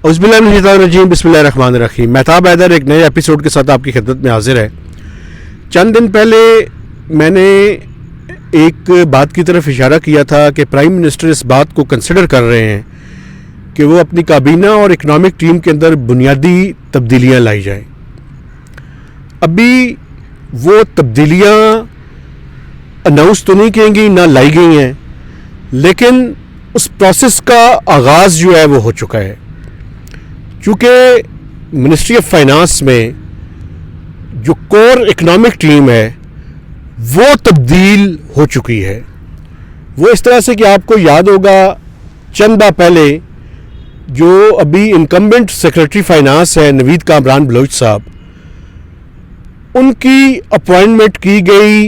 औज़ुबिल्लाहिमिनश्शैतानिर्रजीम बिस्मिल्लाहिर्रहमानिर्रहीम। महताब हैदर एक नए एपिसोड के साथ आपकी खिदमत में हाजिर है। चंद दिन पहले मैंने एक बात की तरफ इशारा किया था कि प्राइम मिनिस्टर इस बात को कंसिडर कर रहे हैं कि वो अपनी काबीना और इकनॉमिक टीम के अंदर बुनियादी तब्दीलियां लाई जाएं। अभी वो तब्दीलियां अनाउंस तो नहीं की गई, ना लाई गई हैं, लेकिन उस प्रोसेस का आगाज़ जो है वो हो चुका है। चूँकि मिनिस्ट्री ऑफ फाइनेंस में जो कोर इकनॉमिक टीम है वो तब्दील हो चुकी है। वो इस तरह से कि आपको याद होगा चंद माह पहले जो अभी इनकम्बेंट सेक्रेटरी फाइनेंस है नवीद कामरान बलोच साहब, उनकी अपॉइंटमेंट की गई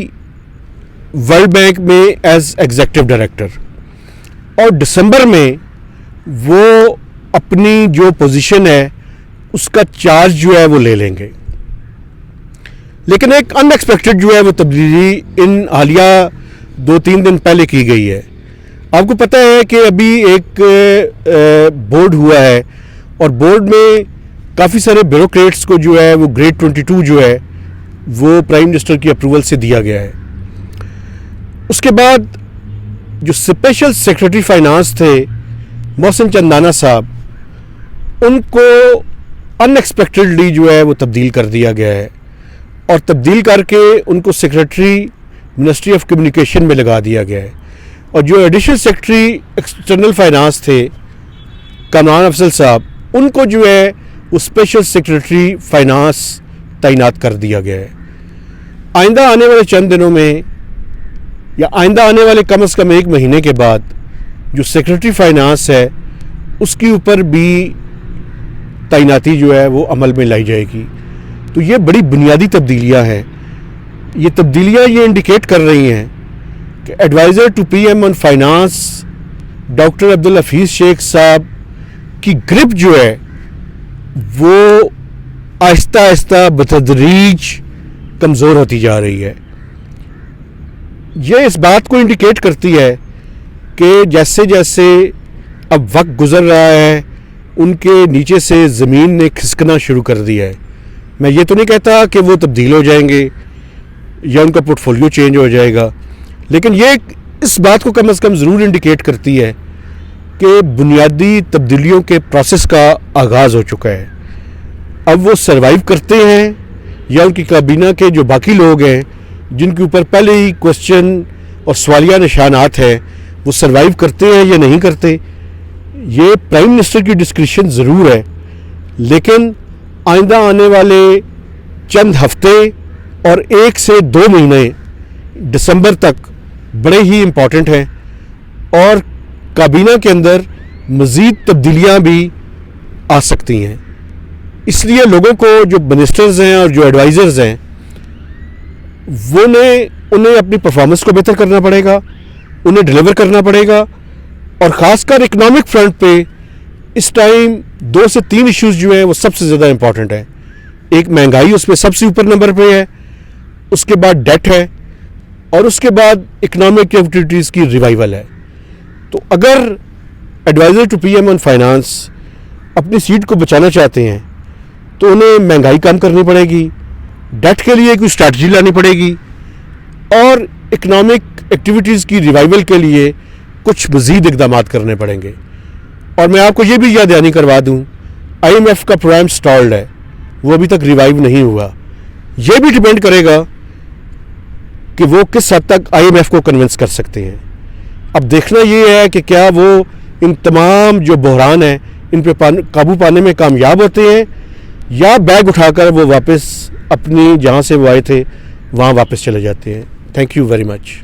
वर्ल्ड बैंक में एज एग्जीक्यूटिव डायरेक्टर, और दिसंबर में वो अपनी जो पोजीशन है उसका चार्ज जो है वो ले लेंगे। लेकिन एक अनएक्सपेक्टेड जो है वो तब्दीली इन हालिया 2-3 दिन पहले की गई है। आपको पता है कि अभी एक बोर्ड हुआ है और बोर्ड में काफ़ी सारे ब्यूरोक्रेट्स को जो है वो ग्रेड 22 जो है वो प्राइम मिनिस्टर की अप्रूवल से दिया गया है। उसके बाद जो स्पेशल सेक्रेटरी फाइनेंस थे मोहसिन चंदाना साहब, उनको अनएक्सपेक्टेडली जो है वो तब्दील कर दिया गया है, और तब्दील करके उनको सेक्रेटरी मिनिस्ट्री ऑफ कम्युनिकेशन में लगा दिया गया है। और जो एडिशनल सेक्रेटरी एक्सटर्नल फाइनेंस थे कामरान अफजल साहब, उनको जो है वो स्पेशल सेक्रेटरी फाइनेंस तैनात कर दिया गया है। आइंदा आने वाले चंद दिनों में या आइंदा आने वाले कम से कम 1 महीने के बाद जो सेक्रेटरी फाइनेंस है उसके ऊपर भी तैनाती जो है वो अमल में लाई जाएगी। तो ये बड़ी बुनियादी तब्दीलियां हैं। ये तब्दीलियां ये इंडिकेट कर रही हैं कि adviser to PM on finance doctor Abdul Hafeez Shaikh साहब की ग्रिप जो है वो आहिस्ता आहिस्ता बतदरीज कमज़ोर होती जा रही है। ये इस बात को इंडिकेट करती है कि जैसे जैसे अब वक्त गुज़र रहा है उनके नीचे से ज़मीन ने खिसकना शुरू कर दिया है। मैं ये तो नहीं कहता कि वो तब्दील हो जाएंगे या उनका पोर्टफोलियो चेंज हो जाएगा, लेकिन ये इस बात को कम से कम ज़रूर इंडिकेट करती है कि बुनियादी तब्दीलियों के प्रोसेस का आगाज़ हो चुका है। अब वो सरवाइव करते हैं या उनकी काबीना के जो बाकी लोग हैं जिनके ऊपर पहले ही क्वेश्चन और सवालिया निशानात हैं, वो सरवाइव करते हैं या नहीं करते, ये प्राइम मिनिस्टर की डिस्क्रिप्शन ज़रूर है। लेकिन आइंदा आने वाले चंद हफ्ते और 1 से 2 महीने दिसंबर तक बड़े ही इम्पॉर्टेंट हैं, और काबीना के अंदर मज़ीद तब्दीलियां भी आ सकती हैं। इसलिए लोगों को, जो मिनिस्टर्स हैं और जो एडवाइज़र्स हैं, उन्हें अपनी परफॉर्मेंस को बेहतर करना पड़ेगा, उन्हें डिलीवर करना पड़ेगा। और ख़ासकर इकनॉमिक फ्रंट पे इस टाइम 2 से 3 इश्यूज़ जो हैं वो सबसे ज़्यादा इम्पॉर्टेंट है। एक महंगाई उस पर सबसे ऊपर नंबर पे है, उसके बाद डेट है, और उसके बाद इकनॉमिक एक्टिविटीज़ की रिवाइवल है। तो अगर adviser to PM on finance अपनी सीट को बचाना चाहते हैं तो उन्हें महंगाई कम करनी पड़ेगी, डेट के लिए कोई स्ट्रैटेजी लानी पड़ेगी, और इकनॉमिक एक्टिविटीज़ की रिवाइवल के लिए कुछ मज़ीद इक़दाम करने पड़ेंगे। और मैं आपको ये भी याद दहानी करवा दूँ, IMF का प्रोग्राम स्टॉल्ड है, वो अभी तक रिवाइव नहीं हुआ। ये भी डिपेंड करेगा कि वो किस हद तक IMF को कन्विंस कर सकते हैं। अब देखना ये है कि क्या वो इन तमाम जो बहरान हैं इन पे काबू पाने में कामयाब होते हैं, या बैग उठाकर वो वापस अपनी जहाँ से वो आए थे वहाँ वापस चले जाते हैं। Thank you very much.